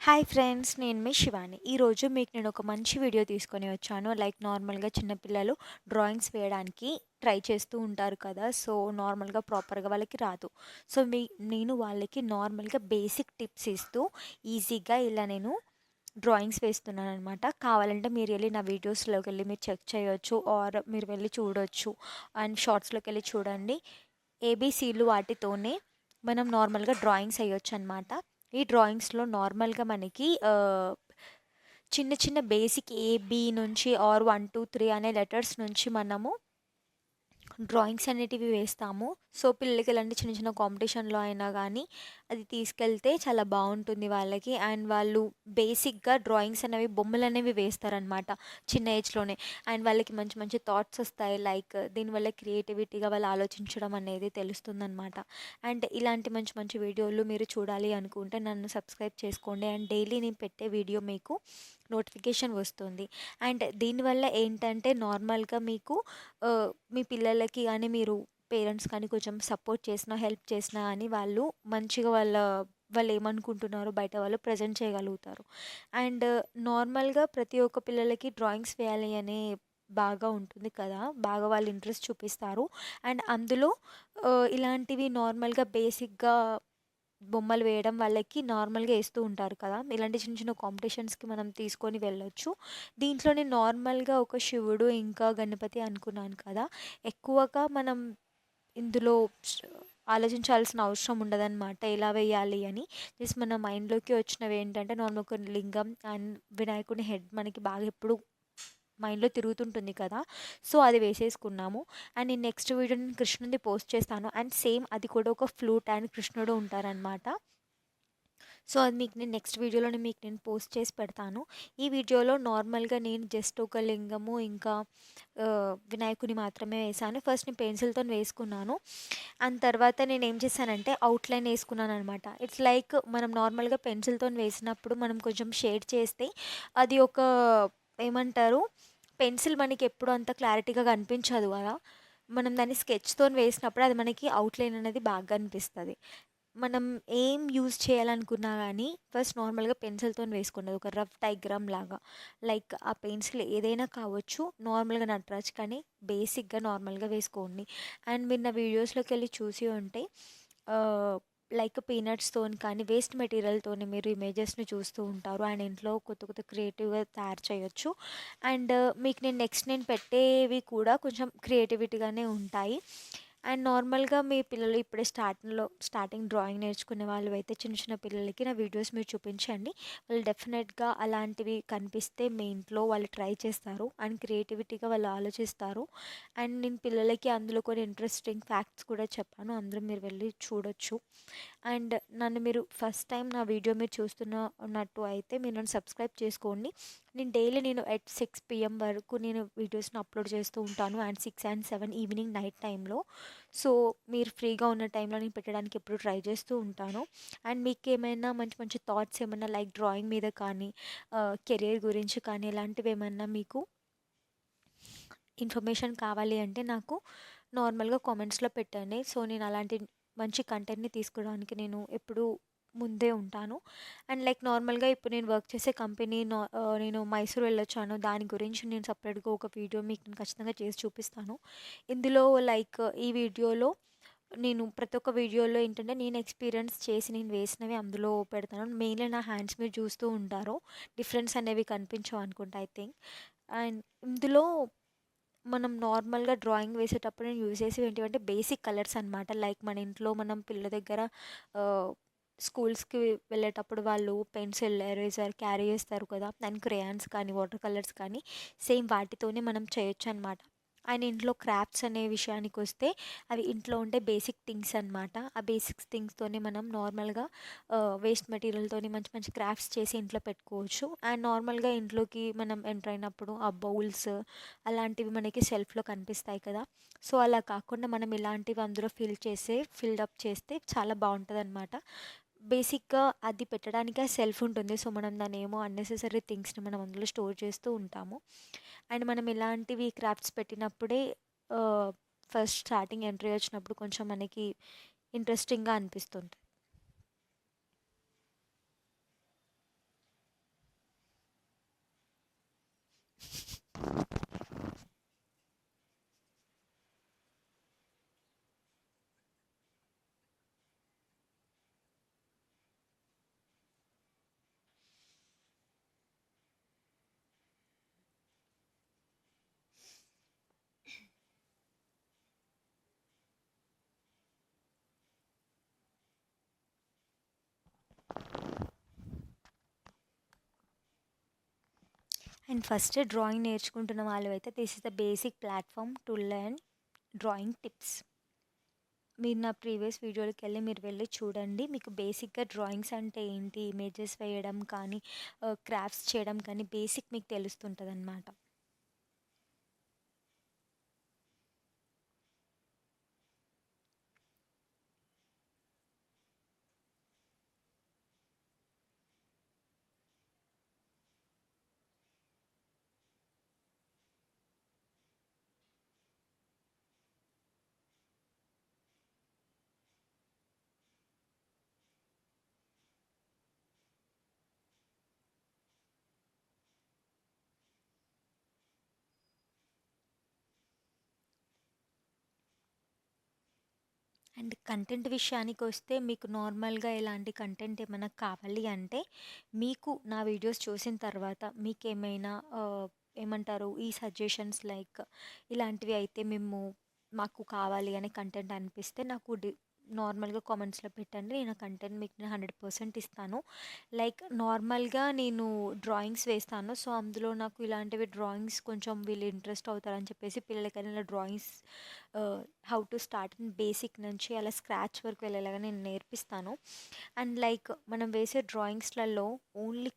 Hi friends, నేను మీ శివాని. ఈరోజు మీకు నేను ఒక మంచి వీడియో తీసుకొని వచ్చాను. లైక్ నార్మల్గా చిన్నపిల్లలు డ్రాయింగ్స్ వేయడానికి ట్రై చేస్తూ ఉంటారు కదా. సో నార్మల్గా ప్రాపర్గా వాళ్ళకి రాదు. సో నేను వాళ్ళకి నార్మల్గా బేసిక్ టిప్స్ ఇస్తూ ఈజీగా ఇలా నేను డ్రాయింగ్స్ వేస్తున్నాను అనమాట. కావాలంటే మీరు వెళ్ళి నా వీడియోస్లోకి వెళ్ళి మీరు చెక్ చేయొచ్చు, ఆర్ మీరు వెళ్ళి చూడొచ్చు. అండ్ షార్ట్స్లోకి వెళ్ళి చూడండి. ఏబీసీలు వాటితోనే మనం నార్మల్గా డ్రాయింగ్స్ వేయొచ్చు అనమాట. ఈ డ్రాయింగ్స్లో నార్మల్గా మనకి చిన్న చిన్న బేసిక్ ఏబి నుంచి ఆర్ 1 2 3 అనే లెటర్స్ నుంచి మనము డ్రాయింగ్స్ అనేటివి వేస్తాము. సో పిల్లలకి ఇలాంటి చిన్న చిన్న కాంపిటీషన్లో అయినా కానీ అది తీసుకెళ్తే చాలా బాగుంటుంది వాళ్ళకి. అండ్ వాళ్ళు బేసిక్గా డ్రాయింగ్స్ అనేవి బొమ్మలు అనేవి వేస్తారనమాట చిన్న ఏజ్లోనే. అండ్ వాళ్ళకి మంచి మంచి థాట్స్ వస్తాయి. లైక్ దీనివల్ల క్రియేటివిటీగా వాళ్ళు ఆలోచించడం అనేది తెలుస్తుందన్నమాట. అండ్ ఇలాంటి మంచి మంచి వీడియోలు మీరు చూడాలి అనుకుంటే నన్ను సబ్స్క్రైబ్ చేసుకోండి. అండ్ డైలీ నేను పెట్టే వీడియో మీకు నోటిఫికేషన్ వస్తుంది. అండ్ దీనివల్ల ఏంటంటే నార్మల్గా మీకు మీ పిల్లలకి కానీ మీరు పేరెంట్స్ కానీ కొంచెం సపోర్ట్ చేసినా హెల్ప్ చేసినా అని వాళ్ళు మంచిగా వాళ్ళు ఏమనుకుంటున్నారో బయట వాళ్ళు ప్రజెంట్ చేయగలుగుతారు. అండ్ నార్మల్గా ప్రతి ఒక్క పిల్లలకి డ్రాయింగ్స్ వేయాలి అనే బాగా ఉంటుంది కదా, బాగా వాళ్ళు ఇంట్రెస్ట్ చూపిస్తారు. అండ్ అందులో ఇలాంటివి నార్మల్గా బేసిక్గా బొమ్మలు వేయడం వాళ్ళకి నార్మల్గా వేస్తూ ఉంటారు కదా. ఇలాంటి చిన్న చిన్న కాంపిటీషన్స్కి మనం తీసుకొని వెళ్ళొచ్చు. దీంట్లో నేను నార్మల్గా ఒక శివుడు ఇంకా గణపతి అనుకున్నాను కదా. ఎక్కువగా మనం ఇందులో ఆలోచించాల్సిన అవసరం ఉండదన్నమాట ఎలా వేయాలి అని. జస్ట్ మన మైండ్లోకి వచ్చినవి ఏంటంటే నార్మల్ ఒక లింగం అండ్ వినాయకుని హెడ్ మనకి బాగా ఎప్పుడు మైండ్లో తిరుగుతుంటుంది కదా. సో అది వేసేసుకున్నాము. అండ్ నేను నెక్స్ట్ వీడియో నేను కృష్ణుడిది పోస్ట్ చేస్తాను. అండ్ సేమ్ అది కూడా ఒక ఫ్లూట్ అండ్ కృష్ణుడు ఉంటారనమాట. సో అది మీకు నేను నెక్స్ట్ వీడియోలో మీకు నేను పోస్ట్ చేసి పెడతాను. ఈ వీడియోలో నార్మల్గా నేను జస్ట్ ఒక లింగము ఇంకా వినాయకుని మాత్రమే వేసాను. ఫస్ట్ నేను పెన్సిల్తో వేసుకున్నాను. అండ్ తర్వాత నేను ఏం చేశానంటే అవుట్లైన్ వేసుకున్నాను అనమాట. ఇట్స్ లైక్ మనం నార్మల్గా పెన్సిల్తో వేసినప్పుడు మనం కొంచెం షేడ్ చేస్తే అది ఒక ఏమంటారు, పెన్సిల్ మనకి ఎప్పుడు అంత క్లారిటీగా కనిపించదు కదా. మనం దాన్ని స్కెచ్తో వేసినప్పుడు అది మనకి అవుట్లైన్ అనేది బాగా అనిపిస్తుంది. మనం ఏం యూజ్ చేయాలనుకున్నా కానీ ఫస్ట్ నార్మల్గా పెన్సిల్తో వేసుకున్నది ఒక రఫ్ డయాగ్రామ్ లాగా. లైక్ ఆ పెన్సిల్ ఏదైనా కావచ్చు, నార్మల్గా నటరాజ్ కానీ బేసిక్గా నార్మల్గా వేసుకోండి. అండ్ మీరు నా వీడియోస్లోకి వెళ్ళి చూసి ఉంటే లైక్ పీనట్స్తో కానీ వేస్ట్ మెటీరియల్తో మీరు ఇమేజెస్ని చూస్తూ ఉంటారు. అండ్ ఇంట్లో కొత్త కొత్త క్రియేటివ్గా తయారు చేయొచ్చు. అండ్ మీకు నేను నెక్స్ట్ నేను పెట్టేవి కూడా కొంచెం క్రియేటివిటీగానే ఉంటాయి. అండ్ నార్మల్గా మీ పిల్లలు ఇప్పుడే స్టార్టింగ్ డ్రాయింగ్ నేర్చుకునే వాళ్ళు అయితే చిన్న చిన్న పిల్లలకి నా వీడియోస్ మీరు చూపించండి. వాళ్ళు డెఫినెట్గా అలాంటివి కనిపిస్తే మీ ఇంట్లో వాళ్ళు ట్రై చేస్తారు అండ్ క్రియేటివిటీగా వాళ్ళు ఆలోచిస్తారు. అండ్ నేను పిల్లలకి అందులో కొన్ని ఇంట్రెస్టింగ్ ఫ్యాక్ట్స్ కూడా చెప్పాను, అందరూ మీరు వెళ్ళి చూడొచ్చు. అండ్ నన్ను మీరు ఫస్ట్ టైం నా వీడియో మీరు చూస్తున్నట్టు అయితే మీరు నన్ను సబ్స్క్రైబ్ చేసుకోండి. నేను డైలీ నేను ఎట్ 6 PM వరకు నేను వీడియోస్ని అప్లోడ్ చేస్తూ ఉంటాను. అండ్ 6 and 7 ఈవినింగ్ నైట్ టైంలో. సో మీరు ఫ్రీగా ఉన్న టైంలో నేను పెట్టడానికి ఎప్పుడు ట్రై చేస్తూ ఉంటాను. అండ్ మీకు ఏమైనా మంచి మంచి థాట్స్ ఏమైనా లైక్ డ్రాయింగ్ మీద కానీ కెరియర్ గురించి కానీ ఇలాంటివి ఏమైనా మీకు ఇన్ఫర్మేషన్ కావాలి అంటే నాకు నార్మల్గా కామెంట్స్లో పెట్టండి. సో నేను అలాంటి మంచి కంటెంట్ని తీసుకోవడానికి నేను ఎప్పుడూ ముందే ఉంటాను. అండ్ లైక్ నార్మల్గా ఇప్పుడు నేను వర్క్ చేసే కంపెనీ నేను మైసూర్ వెళ్ళొచ్చాను, దాని గురించి నేను సపరేట్గా ఒక వీడియో మీకు నేను ఖచ్చితంగా చేసి చూపిస్తాను. ఇందులో లైక్ ఈ వీడియోలో నేను ప్రతి ఒక్క వీడియోలో ఏంటంటే నేను ఎక్స్పీరియన్స్ చేసి నేను వేసినవి అందులో పెడతాను. మెయిన్లీ నా హ్యాండ్స్ మీరు చూస్తూ ఉంటారు, డిఫరెన్స్ అనేవి కనిపించవు అనుకుంటా ఐ థింక్. అండ్ ఇందులో మనం నార్మల్గా డ్రాయింగ్ వేసేటప్పుడు నేను యూజ్ చేసేవి ఏంటివంటే బేసిక్ కలర్స్ అనమాట. లైక్ మన ఇంట్లో మనం పిల్లల దగ్గర స్కూల్స్కి వెళ్ళేటప్పుడు వాళ్ళు పెన్సిల్ ఎరేజర్ క్యారీ చేస్తారు కదా, అండ్ క్రేయాన్స్ కానీ వాటర్ కలర్స్ కానీ సేమ్ వాటితోనే మనం చేయొచ్చు అనమాట. అండ్ ఇంట్లో క్రాఫ్ట్స్ అనే విషయానికి వస్తే అవి ఇంట్లో ఉండే బేసిక్ థింగ్స్ అనమాట. ఆ బేసిక్ థింగ్స్తోనే మనం నార్మల్గా వేస్ట్ మెటీరియల్తోని మంచి మంచి క్రాఫ్ట్స్ చేసి ఇంట్లో పెట్టుకోవచ్చు. అండ్ నార్మల్గా ఇంట్లోకి మనం ఎంటర్ అయినప్పుడు ఆ బౌల్స్ అలాంటివి మనకి సెల్ఫ్లో కనిపిస్తాయి కదా. సో అలా కాకుండా మనం ఇలాంటివి అందులో ఫిల్డప్ చేస్తే చాలా బాగుంటుంది అనమాట. బేసిక్గా అది పెట్టడానికే సెల్ఫ్ ఉంటుంది. సో మనం దాన్ని ఏమో అన్నెసెసరీ థింగ్స్ని మనం అందులో స్టోర్ చేస్తూ ఉంటాము. అండ్ మనం ఇలాంటివి క్రాఫ్ట్స్ పెట్టినప్పుడే ఫస్ట్ స్టార్టింగ్ ఎంట్రీ వచ్చినప్పుడు కొంచెం మనకి ఇంట్రెస్టింగ్గా అనిపిస్తుంది. అండ్ ఫస్ట్ డ్రాయింగ్ నేర్చుకుంటున్న వాళ్ళు అయితే this is the basic platform to learn drawing tips. మీరు నా ప్రీవియస్ వీడియోలకి వెళ్ళి మీరు వెళ్ళి చూడండి. మీకు బేసిక్గా డ్రాయింగ్స్ అంటే ఏంటి, ఇమేజెస్ వేయడం కానీ క్రాఫ్ట్స్ చేయడం కానీ బేసిక్ మీకు తెలుస్తుంటుంది అనమాట. అండ్ కంటెంట్ విషయానికి వస్తే మీకు నార్మల్గా ఇలాంటి కంటెంట్ ఏమైనా కావాలి అంటే మీకు నా వీడియోస్ చూసిన తర్వాత మీకేమైనా ఏమంటారు ఈ సజెషన్స్ లైక్ ఇలాంటివి అయితే మాకు కావాలి అనే కంటెంట్ అనిపిస్తే నాకు నార్మల్గా కామెంట్స్లో పెట్టండి. నేను ఆ కంటెంట్ మీకు నేను 100% ఇస్తాను. లైక్ నార్మల్గా నేను డ్రాయింగ్స్ వేస్తాను. సో అందులో నాకు ఇలాంటివి డ్రాయింగ్స్ కొంచెం వీళ్ళు ఇంట్రెస్ట్ అవుతారని చెప్పేసి పిల్లలకైనా ఇలా drawings how to start basic నుంచి అలా స్క్రాచ్ వరకు వెళ్ళేలాగా నేను నేర్పిస్తాను. అండ్ లైక్ మనం వేసే డ్రాయింగ్స్లలో ఓన్లీ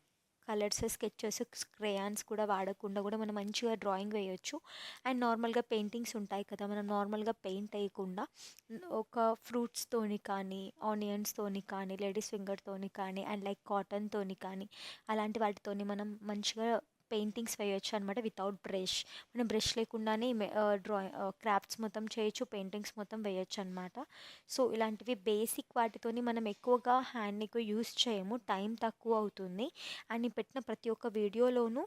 కలర్స్, స్కెచెస్, క్రేయాన్స్ కూడా వాడకుండా కూడా మనం మంచిగా డ్రాయింగ్ వేయొచ్చు. అండ్ నార్మల్గా పెయింటింగ్స్ ఉంటాయి కదా, మనం నార్మల్గా పెయింట్ వేయకుండా ఒక ఫ్రూట్స్తోని కానీ, ఆనియన్స్తోని కానీ, లేడీస్ ఫింగర్తోని కానీ, అండ్ లైక్ కాటన్తోని కానీ అలాంటి వాటితోని మనం మంచిగా పెయింటింగ్స్ వేయొచ్చు అనమాట వితౌట్ బ్రష్. మనం బ్రష్ లేకుండానే క్రాఫ్ట్స్ మొత్తం చేయొచ్చు, పెయింటింగ్స్ మొత్తం వేయొచ్చు అనమాట. సో ఇలాంటివి బేసిక్ వాటితోని మనం ఎక్కువగా హ్యాండ్ని ఎక్కువ యూస్ చేయము, టైం తక్కువ అవుతుంది. అండ్ నేను పెట్టిన ప్రతి ఒక్క వీడియోలోనూ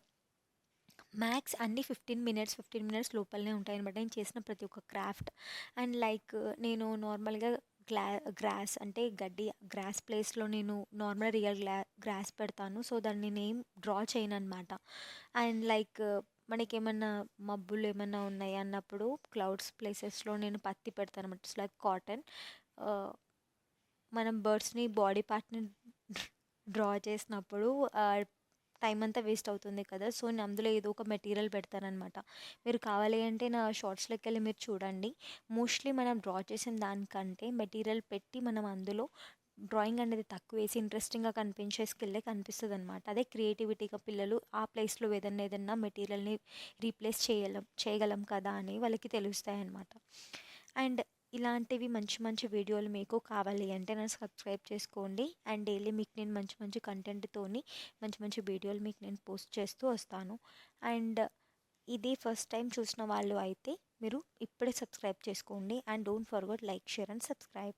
మ్యాక్స్ అన్ని 15 మినిట్స్ లోపలనే ఉంటాయి అనమాట నేను చేసిన ప్రతి ఒక్క క్రాఫ్ట్. అండ్ లైక్ నేను నార్మల్గా గ్లా గ్రాస్ అంటే గ్రాస్ ప్లేస్లో నేను నార్మల్ రియల్ గ్రాస్ పెడతాను. సో దాన్ని నేను డ్రా చేయను అనమాట. అండ్ లైక్ మనకేమన్నా మబ్బులు ఏమన్నా ఉన్నాయి అన్నప్పుడు క్లౌడ్స్ ప్లేసెస్లో నేను పత్తి పెడతాను అనమాట. It's like cotton. మనం బర్డ్స్ని బాడీ పార్ట్ని డ్రా చేసినప్పుడు టైం అంతా వేస్ట్ అవుతుంది కదా. సో నేను అందులో ఏదో ఒక మెటీరియల్ పెడతానమాట. మీరు కావాలి అంటే నా షార్ట్స్లోకి వెళ్ళి మీరు చూడండి. మోస్ట్లీ మనం డ్రా చేసిన దానికంటే మెటీరియల్ పెట్టి మనం అందులో డ్రాయింగ్ అనేది తక్కువ వేసి ఇంట్రెస్టింగ్గా కనిపించే స్కిల్లే కనిపిస్తుంది అనమాట. అదే క్రియేటివిటీగా పిల్లలు ఆ ప్లేస్లో ఏదన్నా మెటీరియల్ని రీప్లేస్ చేయగలం కదా అని వాళ్ళకి తెలుస్తాయి అన్నమాట. అండ్ ఇలాంటివి మంచి మంచి వీడియోలు మీకు కావాలి అంటే నన్ను సబ్స్క్రైబ్ చేసుకోండి. అండ్ డైలీ మీకు నేను మంచి మంచి కంటెంట్తోని మంచి మంచి వీడియోలు మీకు నేను పోస్ట్ చేస్తూ వస్తాను. అండ్ ఇది ఫస్ట్ టైం చూసిన వాళ్ళు అయితే మీరు ఇప్పుడే సబ్స్క్రైబ్ చేసుకోండి. And don't forget like, share and subscribe.